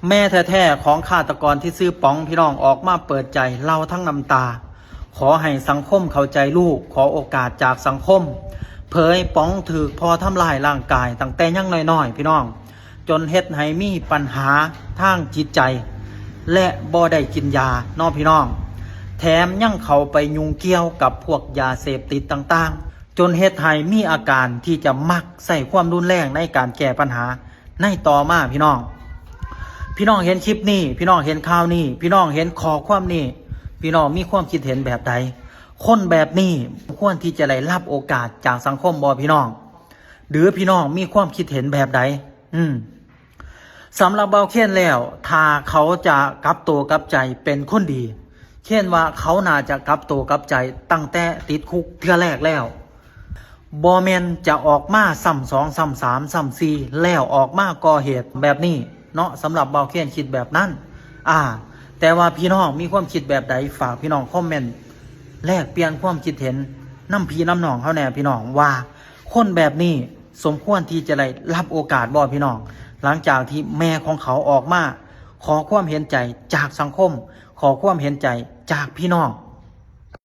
แม่แท้ๆของฆาตกรที่ซื้อป๋องพี่น้องออกมาเปิดใจเล่าทั้งน้ำตาขอให้สังคมเข้าใจลูกขอโอกาสจากสังคมเผยป๋องถือพอทำลายร่างกายตั้งแต่ยังน้อยๆพี่น้องจนเฮ็ดให้มีปัญหาทางจิตใจและบ่ได้กินยาน้องพี่น้องแถมยังเข้าไปยุ่งเกี่ยวกับพวกยาเสพติดต่างๆจนเฮ็ดให้มีอาการที่จะมักใส่ความรุนแรงในการแก้ปัญหาในต่อมาพี่น้องเห็นคลิปนี้พี่น้องเห็นข่าวนี้พี่น้องเห็นข้อความนี้พี่น้องมีความคิดเห็นแบบใดคนแบบนี้ควรที่จะได้รับโอกาสจากสังคมบ่พี่น้องหรือพี่น้องมีความคิดเห็นแบบใดสำหรับเบาเค้นแล้วถ้าเขาจะกลับตัวกลับใจเป็นคนดีเค้นว่าเขาน่าจะกลับตัวกลับใจตั้งแต่ติดคุกเทื่อแรกแล้วบ่แม่นจะออกมาซ้ำสองซ้ำสามซ้ำสี่แล้วออกมาก่อเหตุแบบนี้เนาะสำหรับเบาเค้นคิดแบบนั้นแต่ว่าพี่น้องมีความคิดแบบใดฝากพี่น้องคอมเมนต์แลกเปลี่ยนความคิดเห็นน้ำพี่น้ำน้องเขาแน่พี่น้องว่าคนแบบนี้สมควรที่จะได้รับโอกาสบ่พี่น้องหลังจากที่แม่ของเขาออกมาขอความเห็นใจจากสังคมขอความเห็นใจจากพี่น้อง